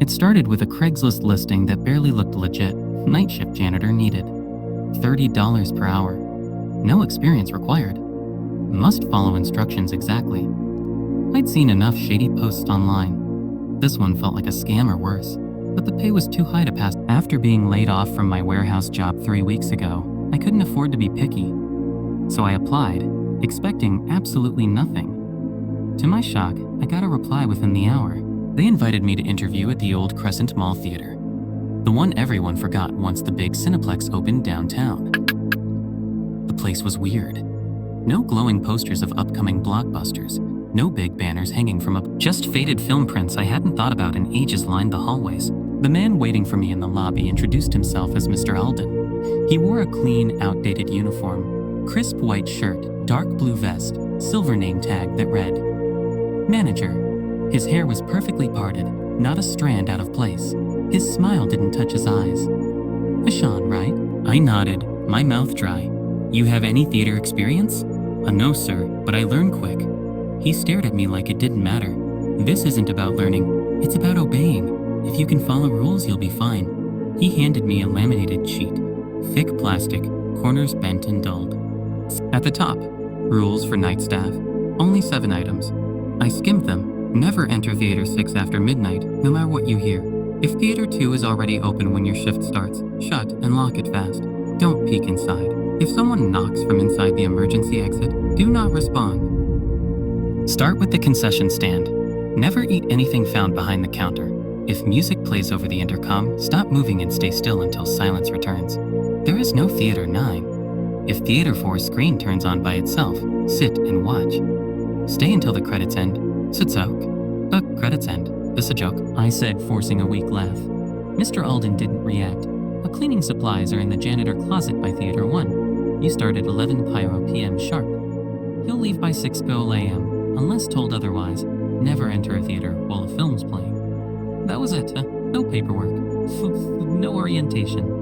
It started with a Craigslist listing that barely looked legit. Night shift janitor needed. $30 per hour. No experience required. Must follow instructions exactly. I'd seen enough shady posts online. This one felt like a scam or worse, but the pay was too high to pass. After being laid off from my warehouse job 3 weeks ago, I couldn't afford to be picky. So I applied, expecting absolutely nothing. To my shock, I got a reply within the hour. They invited me to interview at the old Crescent Mall Theater, the one everyone forgot once the big Cineplex opened downtown. The place was weird. No glowing posters of upcoming blockbusters, no big banners hanging from up, just faded film prints I hadn't thought about in ages lined the hallways. The man waiting for me in the lobby introduced himself as Mr. Alden. He wore a clean, outdated uniform, crisp white shirt, dark blue vest, silver name tag that read, Manager. His hair was perfectly parted, not a strand out of place. His smile didn't touch his eyes. Ishan, right? I nodded, my mouth dry. You have any theater experience? No, sir, but I learn quick. He stared at me like it didn't matter. This isn't about learning, it's about obeying. If you can follow rules, you'll be fine. He handed me a laminated sheet, thick plastic, corners bent and dulled. At the top, rules for night staff, only 7 items. I skimmed them. Never enter Theater 6 after midnight, no matter what you hear. If Theater 2 is already open when your shift starts, shut and lock it fast. Don't peek inside. If someone knocks from inside the emergency exit, do not respond. Start with the concession stand. Never eat anything found behind the counter. If music plays over the intercom, stop moving and stay still until silence returns. There is no Theater 9. If Theater 4's screen turns on by itself, sit and watch. Stay until the credits end. Sitsoak. The credits end. This a joke? I said, forcing a weak laugh. Mr. Alden didn't react. Cleaning supplies are in the janitor closet by Theater 1. You start at 11 p.m. sharp. He'll leave by 6 a.m. unless told otherwise. Never enter a theater while a film's playing. That was it. No paperwork. No orientation.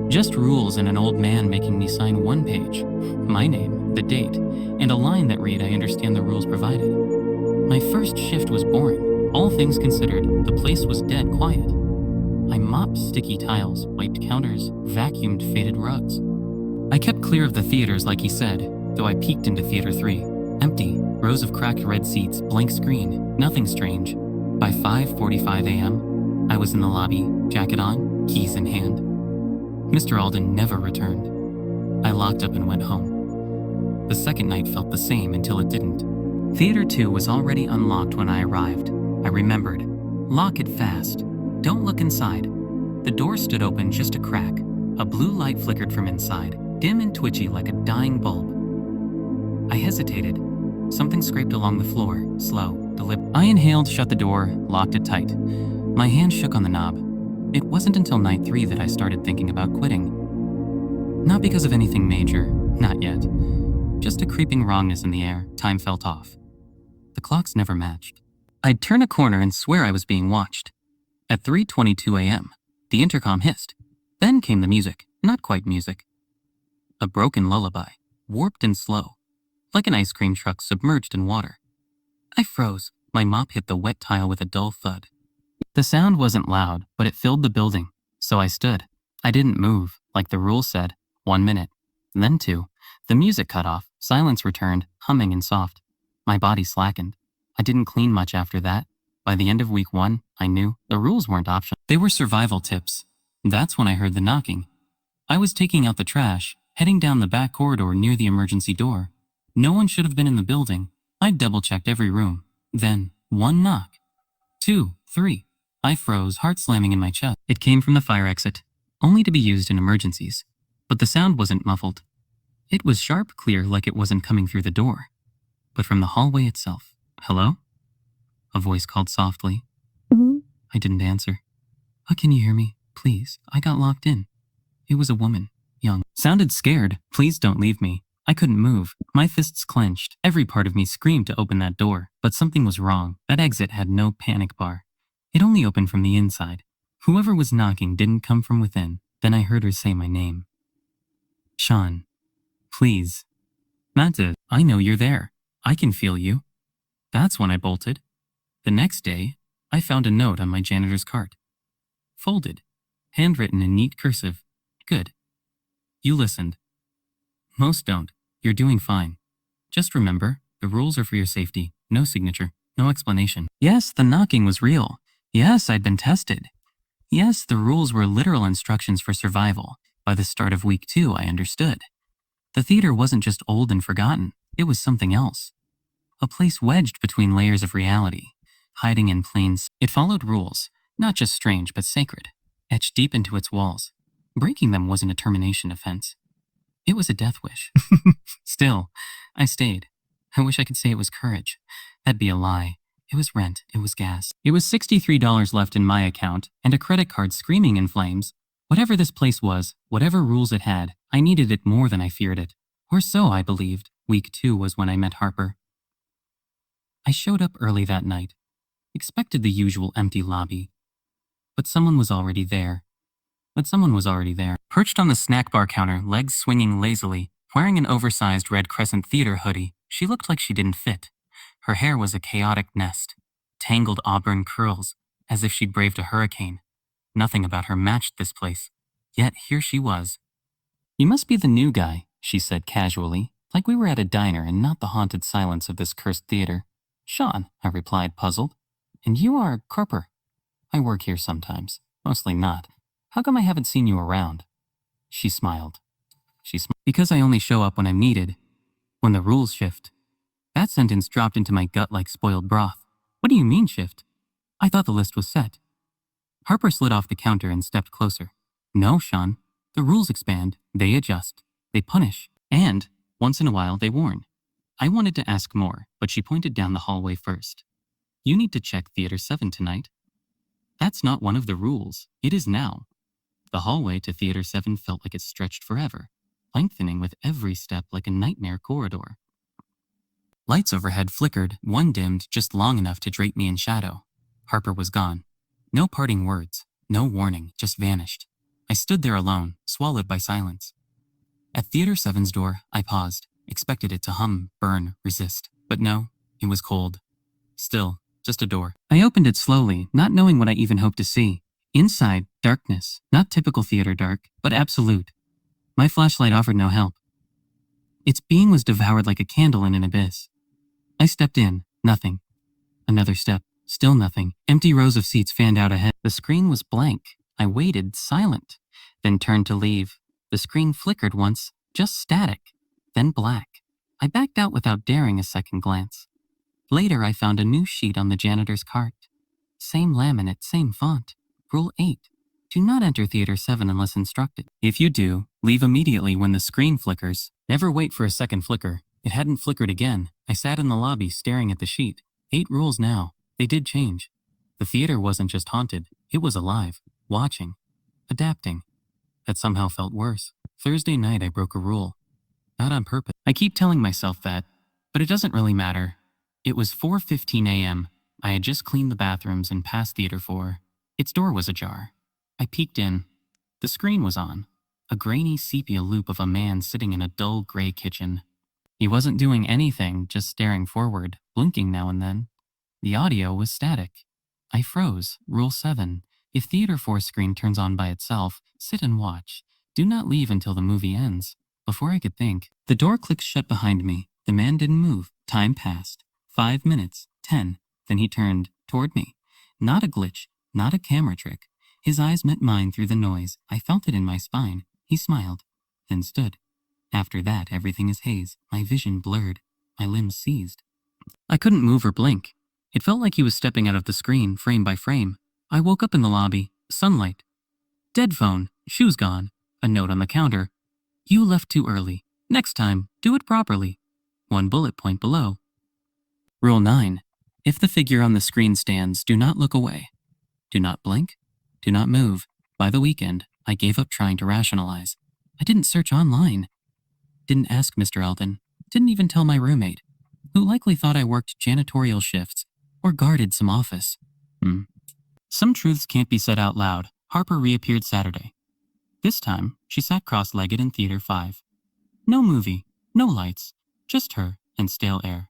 Just rules and an old man making me sign 1 page. My name, the date, and a line that read, I understand the rules provided. My first shift was boring. All things considered, the place was dead quiet. I mopped sticky tiles, wiped counters, vacuumed faded rugs. I kept clear of the theaters like he said, though I peeked into Theater 3. Empty, rows of cracked red seats, blank screen, nothing strange. By 5:45 a.m., I was in the lobby, jacket on, keys in hand. Mr. Alden never returned. I locked up and went home. The second night felt the same until it didn't. Theater 2 was already unlocked when I arrived. I remembered. Lock it fast. Don't look inside. The door stood open just a crack. A blue light flickered from inside, dim and twitchy like a dying bulb. I hesitated. Something scraped along the floor, slow, deliberate. I inhaled, shut the door, locked it tight. My hand shook on the knob. It wasn't until night 3 that I started thinking about quitting. Not because of anything major, not yet. Just a creeping wrongness in the air, time felt off. The clocks never matched. I'd turn a corner and swear I was being watched. At 3:22 a.m., the intercom hissed. Then came the music, not quite music. A broken lullaby, warped and slow, like an ice cream truck submerged in water. I froze. My mop hit the wet tile with a dull thud. The sound wasn't loud, but it filled the building, so I stood. I didn't move, like the rule said. 1 minute, then 2. The music cut off, silence returned, humming and soft. My body slackened. I didn't clean much after that. By the end of week 1, I knew the rules weren't optional. They were survival tips. That's when I heard the knocking. I was taking out the trash, heading down the back corridor near the emergency door. No one should have been in the building. I double-checked every room. Then, 1 knock. 2, 3. I froze, heart slamming in my chest. It came from the fire exit, only to be used in emergencies. But the sound wasn't muffled. It was sharp, clear, like it wasn't coming through the door, but from the hallway itself. Hello? A voice called softly. I didn't answer. Can you hear me? Please, I got locked in. It was a woman, young. Sounded scared. Please don't leave me. I couldn't move. My fists clenched. Every part of me screamed to open that door, but something was wrong. That exit had no panic bar. It only opened from the inside. Whoever was knocking didn't come from within. Then I heard her say my name. Sean. Please. That's it. I know you're there. I can feel you. That's when I bolted. The next day, I found a note on my janitor's cart. Folded. Handwritten in neat cursive. Good. You listened. Most don't. You're doing fine. Just remember, the rules are for your safety. No signature. No explanation. Yes, the knocking was real. Yes, I'd been tested. Yes, the rules were literal instructions for survival. By the start of week 2, I understood. The theater wasn't just old and forgotten. It was something else. A place wedged between layers of reality, hiding in plain sight. It followed rules, not just strange but sacred, etched deep into its walls. Breaking them wasn't a termination offense. It was a death wish. Still, I stayed. I wish I could say it was courage. That'd be a lie. It was rent. It was gas. It was $63 left in my account and a credit card screaming in flames. Whatever this place was, whatever rules it had, I needed it more than I feared it. Or so I believed. Week 2 was when I met Harper. I showed up early that night. Expected the usual empty lobby. But someone was already there. Perched on the snack bar counter, legs swinging lazily, wearing an oversized red Crescent Theater hoodie, she looked like she didn't fit. Her hair was a chaotic nest. Tangled auburn curls, as if she'd braved a hurricane. Nothing about her matched this place. Yet here she was. You must be the new guy, she said casually, like we were at a diner and not the haunted silence of this cursed theater. Sean, I replied, puzzled. And you are Carper. I work here sometimes. Mostly not. How come I haven't seen you around? She smiled. Because I only show up when I'm needed. When the rules shift. That sentence dropped into my gut like spoiled broth. What do you mean shift? I thought the list was set. Harper slid off the counter and stepped closer. No, Sean. The rules expand. They adjust. They punish. And, once in a while, they warn. I wanted to ask more, but she pointed down the hallway first. You need to check Theater 7 tonight. That's not one of the rules. It is now. The hallway to Theater 7 felt like it stretched forever, lengthening with every step like a nightmare corridor. Lights overhead flickered, one dimmed just long enough to drape me in shadow. Harper was gone. No parting words, no warning, just vanished. I stood there alone, swallowed by silence. At Theater 7's door, I paused, expected it to hum, burn, resist. But no, it was cold. Still, just a door. I opened it slowly, not knowing what I even hoped to see. Inside, darkness, not typical theater dark, but absolute. My flashlight offered no help. Its being was devoured like a candle in an abyss. I stepped in, nothing. Another step, still nothing. Empty rows of seats fanned out ahead. The screen was blank. I waited, silent, then turned to leave. The screen flickered once, just static, then black. I backed out without daring a second glance. Later, I found a new sheet on the janitor's cart. Same laminate, same font. Rule 8. Do not enter Theater 7 unless instructed. If you do, leave immediately when the screen flickers. Never wait for a second flicker. It hadn't flickered again. I sat in the lobby staring at the sheet. 8 rules now. They did change. The theater wasn't just haunted. It was alive. Watching. Adapting. That somehow felt worse. Thursday night I broke a rule. Not on purpose. I keep telling myself that, but it doesn't really matter. It was 4:15 a.m. I had just cleaned the bathrooms and passed Theater 4. Its door was ajar. I peeked in. The screen was on. A grainy sepia loop of a man sitting in a dull gray kitchen. He wasn't doing anything, just staring forward, blinking now and then. The audio was static. I froze. Rule 7. If Theater 4 screen turns on by itself, sit and watch. Do not leave until the movie ends. Before I could think, the door clicked shut behind me. The man didn't move. Time passed. 5 minutes. 10. Then he turned toward me. Not a glitch. Not a camera trick. His eyes met mine through the noise. I felt it in my spine. He smiled, then stood. After that, everything is haze. My vision blurred. My limbs seized. I couldn't move or blink. It felt like he was stepping out of the screen, frame by frame. I woke up in the lobby. Sunlight. Dead phone. Shoes gone. A note on the counter. You left too early. Next time, do it properly. One bullet point below. Rule 9. If the figure on the screen stands, do not look away. Do not blink. Do not move. By the weekend, I gave up trying to rationalize. I didn't search online. Didn't ask Mr. Eldon. Didn't even tell my roommate, who likely thought I worked janitorial shifts or guarded some office. Some truths can't be said out loud. Harper reappeared Saturday. This time, she sat cross-legged in Theater 5. No movie, no lights, just her and stale air.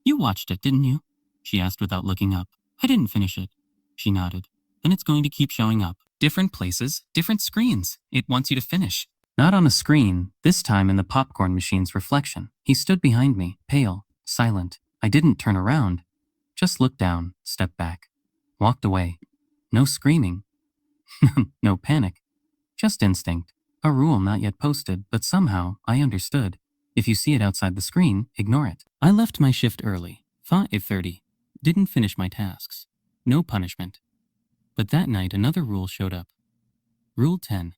You watched it, didn't you? She asked without looking up. I didn't finish it. She nodded. Then it's going to keep showing up. Different places, different screens. It wants you to finish. Not on a screen, this time in the popcorn machine's reflection. He stood behind me, pale, silent. I didn't turn around. Just looked down, stepped back. Walked away. No screaming. No panic. Just instinct. A rule not yet posted, but somehow I understood. If you see it outside the screen, ignore it. I left my shift early, 5:30. Didn't finish my tasks. No punishment. But that night another rule showed up. Rule 10.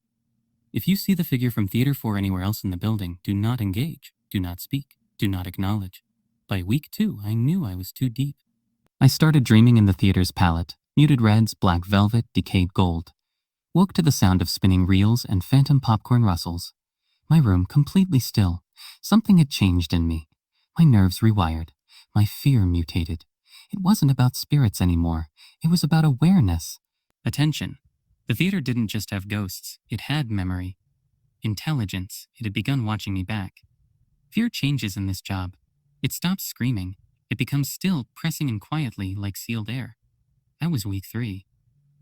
If you see the figure from Theater 4 anywhere else in the building, do not engage, do not speak, do not acknowledge. By week 2, I knew I was too deep. I started dreaming in the theater's palette, muted reds, black velvet, decayed gold. Woke to the sound of spinning reels and phantom popcorn rustles. My room completely still. Something had changed in me. My nerves rewired. My fear mutated. It wasn't about spirits anymore. It was about awareness. Attention. The theater didn't just have ghosts. It had memory. Intelligence. It had begun watching me back. Fear changes in this job. It stops screaming. It becomes still, pressing in quietly like sealed air. That was week 3.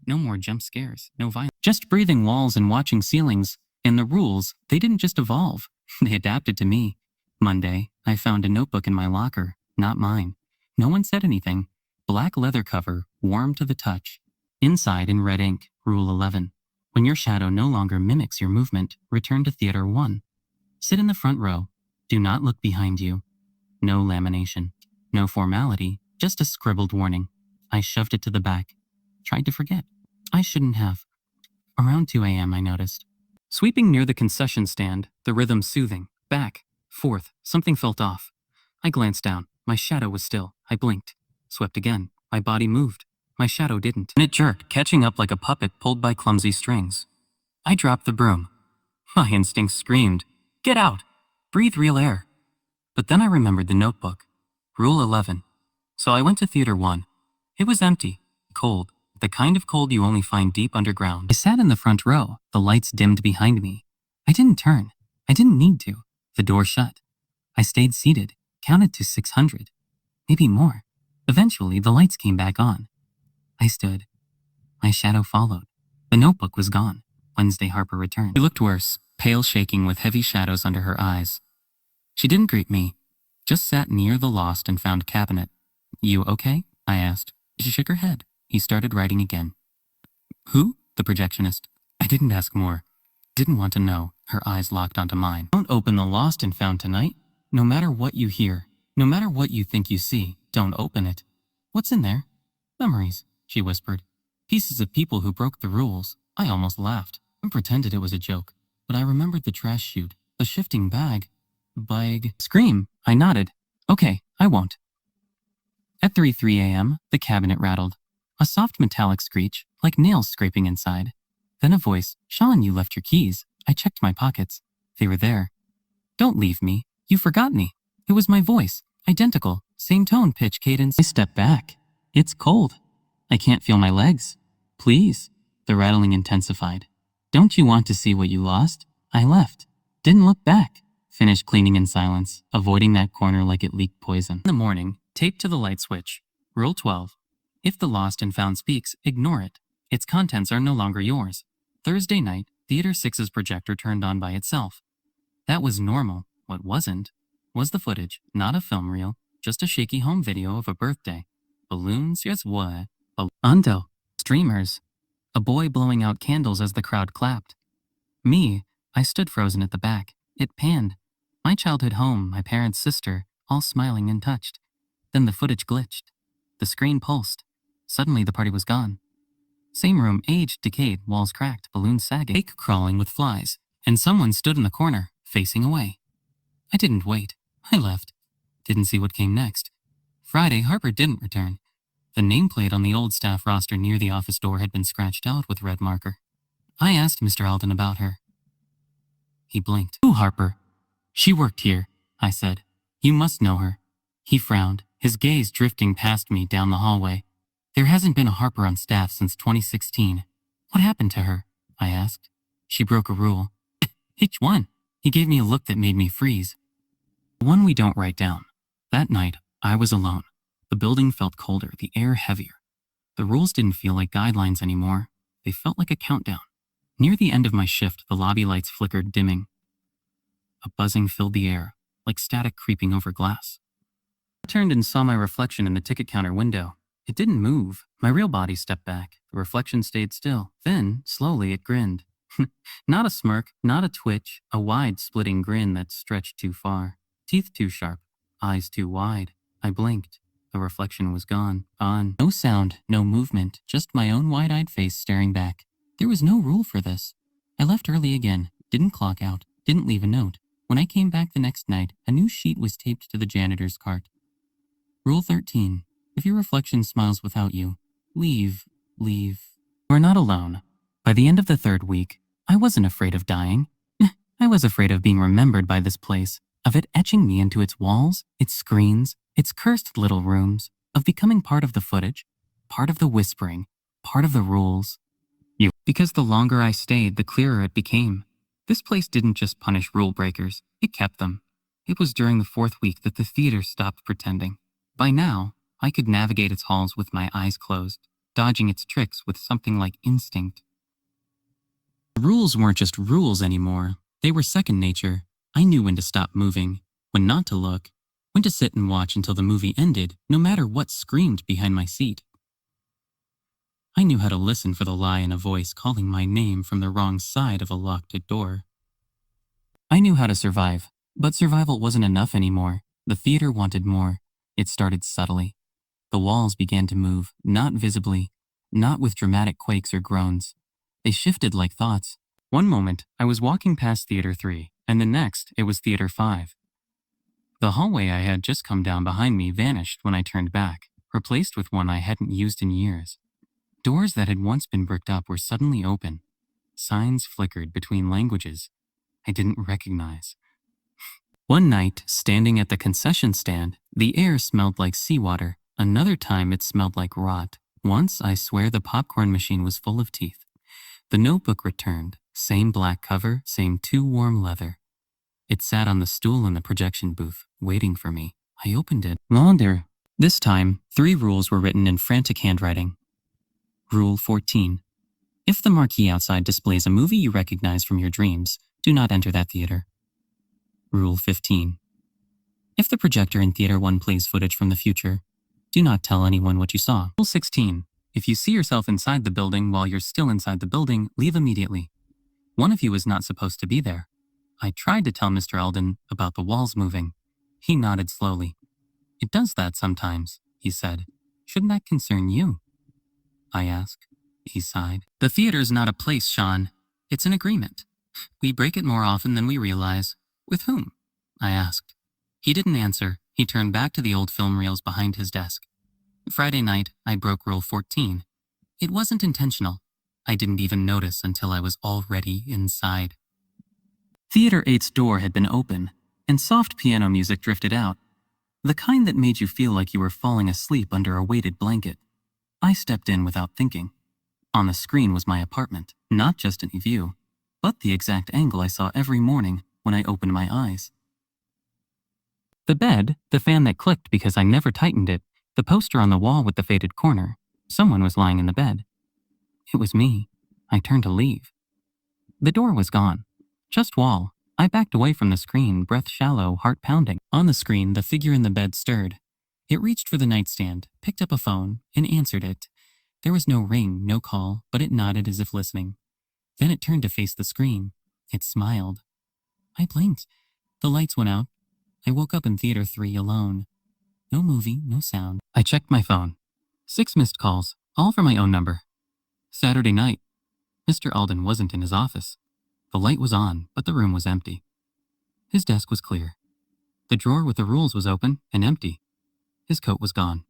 No more jump scares, no violence. Just breathing walls and watching ceilings. And the rules, they didn't just evolve. They adapted to me. Monday, I found a notebook in my locker. Not mine. No one said anything. Black leather cover, warm to the touch. Inside in red ink, Rule 11. When your shadow no longer mimics your movement, return to Theater 1. Sit in the front row. Do not look behind you. No lamination. No formality, just a scribbled warning. I shoved it to the back. Tried to forget. I shouldn't have. Around 2 a.m. I noticed. Sweeping near the concession stand, the rhythm soothing. Back, forth, something felt off. I glanced down. My shadow was still. I blinked. Swept again. My body moved. My shadow didn't. And it jerked, catching up like a puppet pulled by clumsy strings. I dropped the broom. My instincts screamed, "Get out! Breathe real air." But then I remembered the notebook. Rule 11. So I went to Theater 1. It was empty, cold, the kind of cold you only find deep underground. I sat in the front row, the lights dimmed behind me. I didn't turn. I didn't need to. The door shut. I stayed seated, counted to 600. Maybe more. Eventually, the lights came back on. I stood. My shadow followed. The notebook was gone. Wednesday Harper returned. She looked worse, pale, shaking with heavy shadows under her eyes. She didn't greet me, just sat near the lost and found cabinet. "You okay?" I asked. She shook her head. He started writing again. "Who?" The projectionist. I didn't ask more. Didn't want to know. Her eyes locked onto mine. "Don't open the lost and found tonight. No matter what you hear, no matter what you think you see, don't open it." "What's in there?" "Memories," she whispered. "Pieces of people who broke the rules." I almost laughed and pretended it was a joke, but I remembered the trash chute, the shifting bag. Scream! I nodded. "Okay, I won't." At 3:03 a.m., the cabinet rattled. A soft metallic screech, like nails scraping inside. Then a voice, "Sean, you left your keys." I checked my pockets. They were there. "Don't leave me. You forgot me." It was my voice. Identical. Same tone, pitch, cadence. I stepped back. "It's cold. I can't feel my legs. Please." The rattling intensified. "Don't you want to see what you lost?" I left. Didn't look back. Finished cleaning in silence, avoiding that corner like it leaked poison. In the morning, taped to the light switch. Rule 12. If the lost and found speaks, ignore it. Its contents are no longer yours. Thursday night, Theater 6's projector turned on by itself. That was normal. What wasn't was the footage, not a film reel, just a shaky home video of a birthday. Balloons, yes what? Undo. Streamers. A boy blowing out candles as the crowd clapped. Me, I stood frozen at the back. It panned. My childhood home, my parents' sister, all smiling and touched. Then the footage glitched. The screen pulsed. Suddenly the party was gone. Same room, aged, decayed, walls cracked, balloons sagging, cake crawling with flies, and someone stood in the corner, facing away. I didn't wait. I left. Didn't see what came next. Friday, Harper didn't return. The nameplate on the old staff roster near the office door had been scratched out with red marker. I asked Mr. Alden about her. He blinked. "Who, Harper?" "She worked here," I said. "You must know her." He frowned, his gaze drifting past me down the hallway. "There hasn't been a Harper on staff since 2016. "What happened to her?" I asked. "She broke a rule." "Which one?" He gave me a look that made me freeze. "The one we don't write down." That night, I was alone. The building felt colder, the air heavier. The rules didn't feel like guidelines anymore. They felt like a countdown. Near the end of my shift, the lobby lights flickered, dimming. A buzzing filled the air, like static creeping over glass. I turned and saw my reflection in the ticket counter window. It didn't move. My real body stepped back. The reflection stayed still. Then, slowly, it grinned. Not a smirk, not a twitch, a wide, splitting grin that stretched too far. Teeth too sharp, eyes too wide. I blinked. The reflection was gone. Gone. No sound, no movement, just my own wide-eyed face staring back. There was no rule for this. I left early again, didn't clock out, didn't leave a note. When I came back the next night, a new sheet was taped to the janitor's cart. Rule 13. If your reflection smiles without you, leave. You are not alone. By the end of the third week, I wasn't afraid of dying. I was afraid of being remembered by this place, of it etching me into its walls, its screens, its cursed little rooms, of becoming part of the footage, part of the whispering, part of the rules. Because the longer I stayed, the clearer it became. This place didn't just punish rule breakers, it kept them. It was during the fourth week that the theater stopped pretending. By now, I could navigate its halls with my eyes closed, dodging its tricks with something like instinct. The rules weren't just rules anymore. They were second nature. I knew when to stop moving, when not to look, when to sit and watch until the movie ended, no matter what screamed behind my seat. I knew how to listen for the lie in a voice calling my name from the wrong side of a locked door. I knew how to survive, but survival wasn't enough anymore. The theater wanted more. It started subtly. The walls began to move, not visibly, not with dramatic quakes or groans. They shifted like thoughts. One moment, I was walking past Theater 3, and the next, it was Theater 5. The hallway I had just come down behind me vanished when I turned back, replaced with one I hadn't used in years. Doors that had once been bricked up were suddenly open. Signs flickered between languages I didn't recognize. One night, standing at the concession stand, the air smelled like seawater. Another time, it smelled like rot. Once, I swear the popcorn machine was full of teeth. The notebook returned. Same black cover, same too warm leather. It sat on the stool in the projection booth, waiting for me. I opened it. Launder. This time, 3 rules were written in frantic handwriting. Rule 14. If the marquee outside displays a movie you recognize from your dreams, do not enter that theater. Rule 15. If the projector in Theater 1 plays footage from the future, do not tell anyone what you saw. Rule 16. If you see yourself inside the building while you're still inside the building, leave immediately. One of you is not supposed to be there. I tried to tell Mr. Eldon about the walls moving. He nodded slowly. It does that sometimes, he said. Shouldn't that concern you? I asked. He sighed. The theater's not a place, Sean. It's an agreement. We break it more often than we realize. With whom? I asked. He didn't answer. He turned back to the old film reels behind his desk. Friday night, I broke Rule 14. It wasn't intentional. I didn't even notice until I was already inside. Theater 8's door had been open, and soft piano music drifted out. The kind that made you feel like you were falling asleep under a weighted blanket. I stepped in without thinking. On the screen was my apartment, not just any view, but the exact angle I saw every morning when I opened my eyes. The bed, the fan that clicked because I never tightened it, the poster on the wall with the faded corner. Someone was lying in the bed. It was me. I turned to leave. The door was gone. Just wall. I backed away from the screen, breath shallow, heart pounding. On the screen, the figure in the bed stirred. It reached for the nightstand, picked up a phone, and answered it. There was no ring, no call, but it nodded as if listening. Then it turned to face the screen. It smiled. I blinked. The lights went out. I woke up in Theater 3 alone. No movie, no sound. I checked my phone. 6 missed calls, all from my own number. Saturday night. Mr. Alden wasn't in his office. The light was on, but the room was empty. His desk was clear. The drawer with the rules was open and empty. His coat was gone.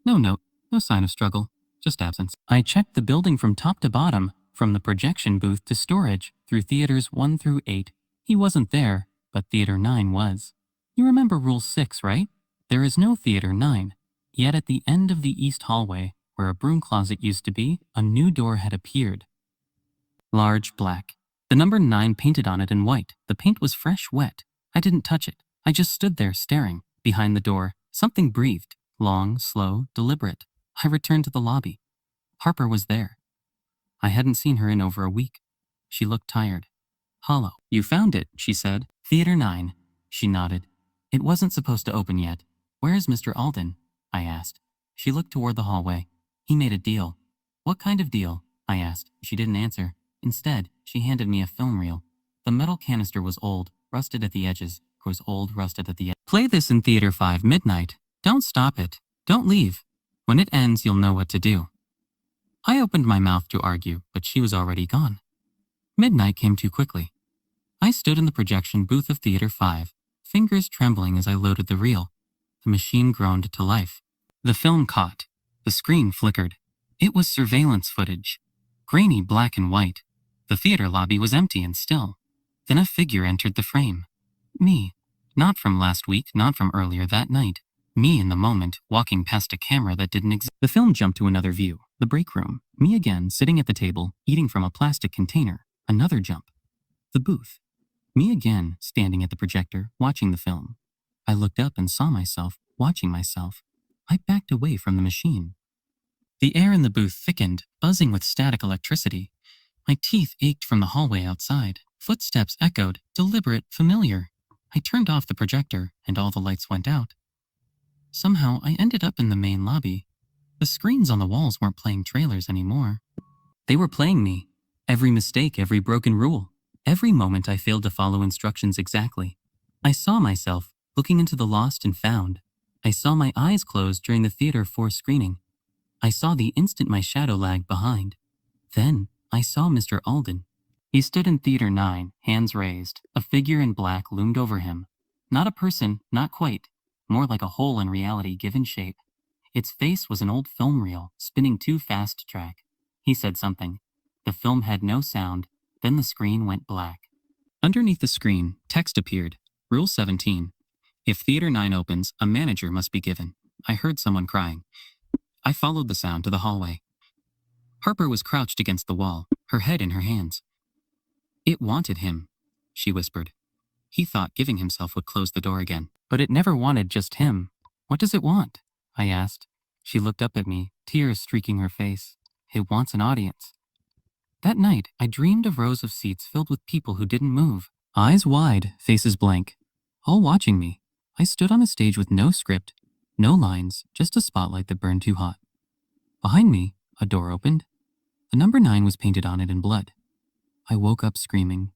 No note, no sign of struggle, just absence. I checked the building from top to bottom, from the projection booth to storage, through theaters 1 through 8. He wasn't there, but Theater 9 was. You remember Rule 6, right? There is no Theater 9. Yet at the end of the east hallway, where a broom closet used to be, a new door had appeared. Large black. The number 9 painted on it in white. The paint was fresh wet. I didn't touch it. I just stood there staring. Behind the door, something breathed. Long, slow, deliberate. I returned to the lobby. Harper was there. I hadn't seen her in over a week. She looked tired. Hollow. You found it, she said. Theater 9. She nodded. It wasn't supposed to open yet. Where is Mr. Alden? I asked. She looked toward the hallway. He made a deal. What kind of deal? I asked. She didn't answer. Instead, she handed me a film reel. The metal canister was old, rusted at the edges. Was old, rusted at the edge. Play this in Theater 5 midnight. Don't stop it. Don't leave. When it ends, you'll know what to do. I opened my mouth to argue, but she was already gone. Midnight came too quickly. I stood in the projection booth of Theater 5, fingers trembling as I loaded the reel. The machine groaned to life. The film caught. The screen flickered. It was surveillance footage. Grainy black and white. The theater lobby was empty and still. Then a figure entered the frame. Me. Not from last week, not from earlier that night. Me in the moment, walking past a camera that didn't exist. The film jumped to another view. The break room. Me again, sitting at the table, eating from a plastic container. Another jump. The booth. Me again, standing at the projector, watching the film. I looked up and saw myself, watching myself. I backed away from the machine. The air in the booth thickened, buzzing with static electricity. My teeth ached from the hallway outside. Footsteps echoed, deliberate, familiar. I turned off the projector, and all the lights went out. Somehow, I ended up in the main lobby. The screens on the walls weren't playing trailers anymore. They were playing me. Every mistake, every broken rule. Every moment I failed to follow instructions exactly. I saw myself, looking into the lost and found. I saw my eyes closed during the Theater 4 screening. I saw the instant my shadow lagged behind. Then, I saw Mr. Alden. He stood in Theater 9, hands raised. A figure in black loomed over him. Not a person, not quite. More like a hole in reality given shape. Its face was an old film reel, spinning too fast to track. He said something. The film had no sound. Then the screen went black. Underneath the screen, text appeared. Rule 17. If Theater 9 opens, a manager must be given. I heard someone crying. I followed the sound to the hallway. Harper was crouched against the wall, her head in her hands. It wanted him, she whispered. He thought giving himself would close the door again. But it never wanted just him. What does it want? I asked. She looked up at me, tears streaking her face. It wants an audience. That night, I dreamed of rows of seats filled with people who didn't move. Eyes wide, faces blank. All watching me. I stood on a stage with no script, no lines, just a spotlight that burned too hot. Behind me, a door opened. The number 9 was painted on it in blood. I woke up screaming.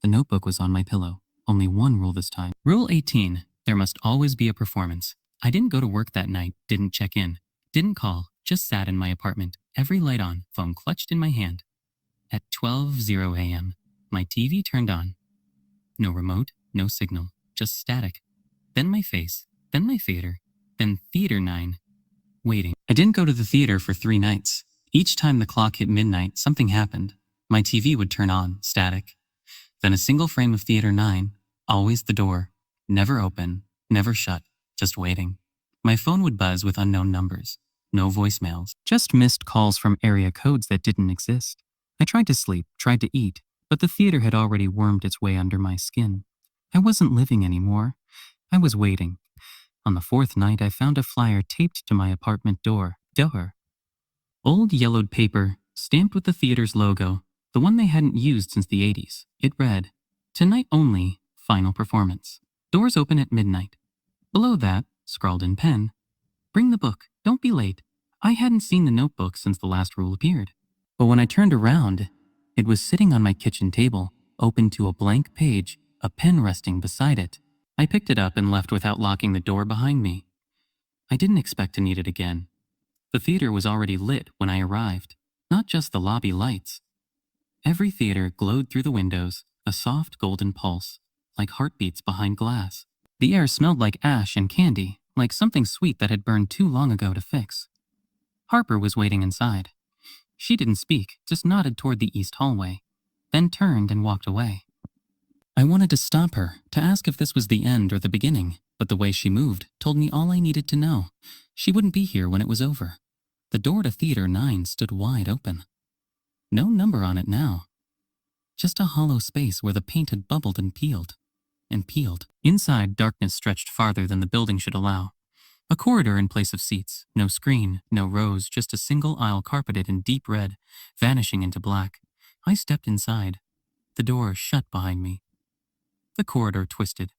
The notebook was on my pillow. Only one rule this time. Rule 18. There must always be a performance. I didn't go to work that night, didn't check in, didn't call, just sat in my apartment, every light on, phone clutched in my hand. At 12:00 a.m., my TV turned on. No remote, no signal, just static. Then my face, then my theater, then Theater 9. Waiting. I didn't go to the theater for 3 nights. Each time the clock hit midnight, something happened. My TV would turn on, static. Then a single frame of Theater 9, always the door, never open, never shut, just waiting. My phone would buzz with unknown numbers. No voicemails, just missed calls from area codes that didn't exist. I tried to sleep, tried to eat, but the theater had already wormed its way under my skin. I wasn't living anymore. I was waiting. On the 4th night, I found a flyer taped to my apartment door. Old yellowed paper, stamped with the theater's logo, the one they hadn't used since the 80s. It read, "Tonight only, final performance. Doors open at midnight." Below that, scrawled in pen, "Bring the book, don't be late." I hadn't seen the notebook since the last rule appeared. But when I turned around, it was sitting on my kitchen table, open to a blank page, a pen resting beside it. I picked it up and left without locking the door behind me. I didn't expect to need it again. The theater was already lit when I arrived, not just the lobby lights. Every theater glowed through the windows, a soft golden pulse, like heartbeats behind glass. The air smelled like ash and candy, like something sweet that had burned too long ago to fix. Harper was waiting inside. She didn't speak, just nodded toward the east hallway, then turned and walked away. I wanted to stop her, to ask if this was the end or the beginning, but the way she moved told me all I needed to know. She wouldn't be here when it was over. The door to Theater 9 stood wide open. No number on it now. Just a hollow space where the paint had bubbled and peeled. Inside, darkness stretched farther than the building should allow. A corridor in place of seats, no screen, no rows, just a single aisle carpeted in deep red, vanishing into black. I stepped inside. The door shut behind me. The corridor twisted.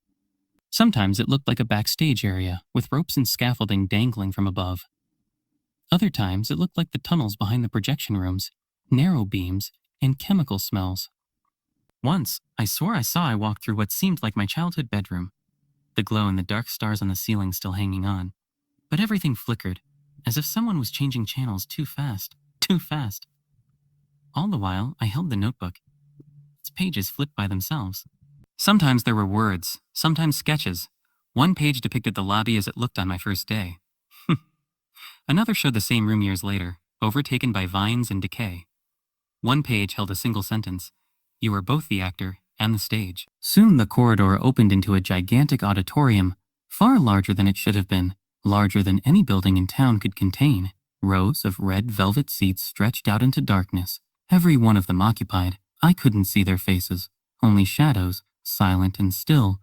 Sometimes it looked like a backstage area, with ropes and scaffolding dangling from above. Other times it looked like the tunnels behind the projection rooms, narrow beams, and chemical smells. Once, I swore I walked through what seemed like my childhood bedroom, the glow and the dark stars on the ceiling still hanging on. But everything flickered, as if someone was changing channels too fast, too fast. All the while, I held the notebook. Its pages flipped by themselves. Sometimes there were words, sometimes sketches. One page depicted the lobby as it looked on my first day. Another showed the same room years later, overtaken by vines and decay. One page held a single sentence: "You are both the actor and the stage." Soon the corridor opened into a gigantic auditorium, far larger than it should have been, larger than any building in town could contain. Rows of red velvet seats stretched out into darkness, every one of them occupied. I couldn't see their faces, only shadows, silent and still,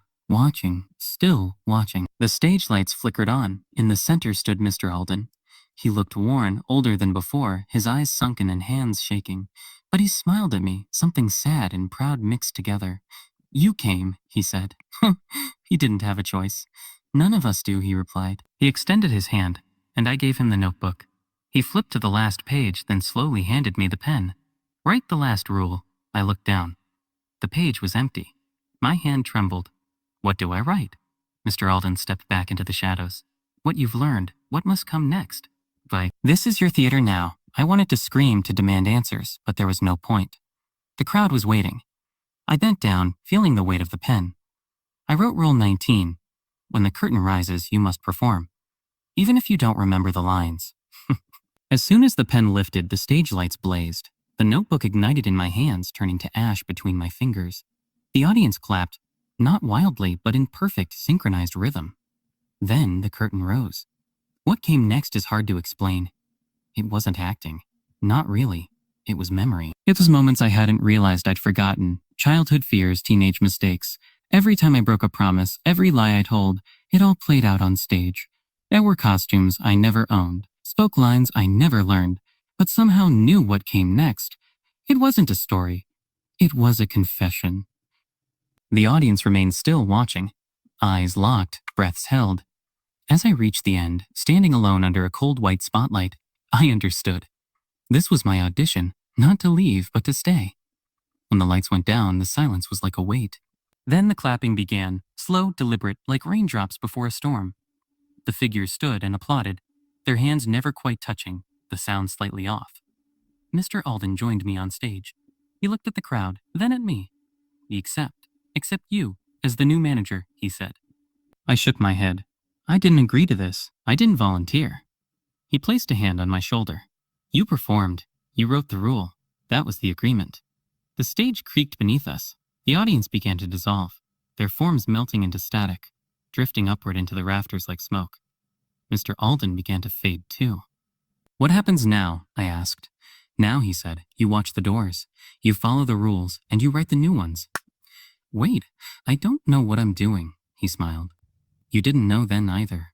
still watching. The stage lights flickered on. In the center stood Mr. Alden. He looked worn, older than before, his eyes sunken and hands shaking. But he smiled at me, something sad and proud mixed together. "You came," he said. He didn't have a choice. "None of us do," he replied. He extended his hand, and I gave him the notebook. He flipped to the last page, then slowly handed me the pen. "Write the last rule." I looked down. The page was empty. My hand trembled. "What do I write?" Mr. Alden stepped back into the shadows. "What you've learned. What must come next?" This is your theater now." I wanted to scream to demand answers, but there was no point. The crowd was waiting. I bent down, feeling the weight of the pen. I wrote Rule 19. When the curtain rises, you must perform, even if you don't remember the lines. As soon as the pen lifted, the stage lights blazed. The notebook ignited in my hands, turning to ash between my fingers. The audience clapped, not wildly, but in perfect, synchronized rhythm. Then the curtain rose. What came next is hard to explain. It wasn't acting. Not really. It was memory. It was moments I hadn't realized I'd forgotten. Childhood fears, teenage mistakes. Every time I broke a promise, every lie I told, it all played out on stage. There were costumes I never owned, spoke lines I never learned, but somehow knew what came next. It wasn't a story. It was a confession. The audience remained still watching, eyes locked, breaths held. As I reached the end, standing alone under a cold white spotlight, I understood. This was my audition, not to leave, but to stay. When the lights went down, the silence was like a weight. Then the clapping began, slow, deliberate, like raindrops before a storm. The figures stood and applauded, their hands never quite touching, the sound slightly off. Mr. Alden joined me on stage. He looked at the crowd, then at me. Except you, as the new manager," he said. I shook my head. "I didn't agree to this. I didn't volunteer." He placed a hand on my shoulder. "You performed. You wrote the rule. That was the agreement." The stage creaked beneath us. The audience began to dissolve, their forms melting into static, drifting upward into the rafters like smoke. Mr. Alden began to fade too. "What happens now?" I asked. "Now," he said, "you watch the doors. You follow the rules, and you write the new ones." "Wait, I don't know what I'm doing," he smiled. "You didn't know then either."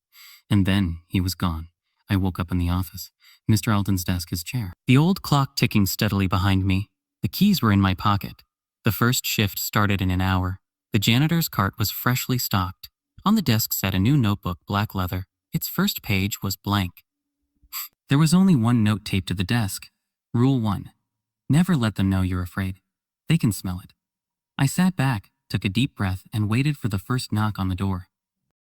And then he was gone. I woke up in the office. Mr. Alden's desk, his chair. The old clock ticking steadily behind me. The keys were in my pocket. The first shift started in an hour. The janitor's cart was freshly stocked. On the desk sat a new notebook, black leather. Its first page was blank. There was only one note taped to the desk. Rule 1. Never let them know you're afraid. They can smell it. I sat back, took a deep breath, and waited for the first knock on the door.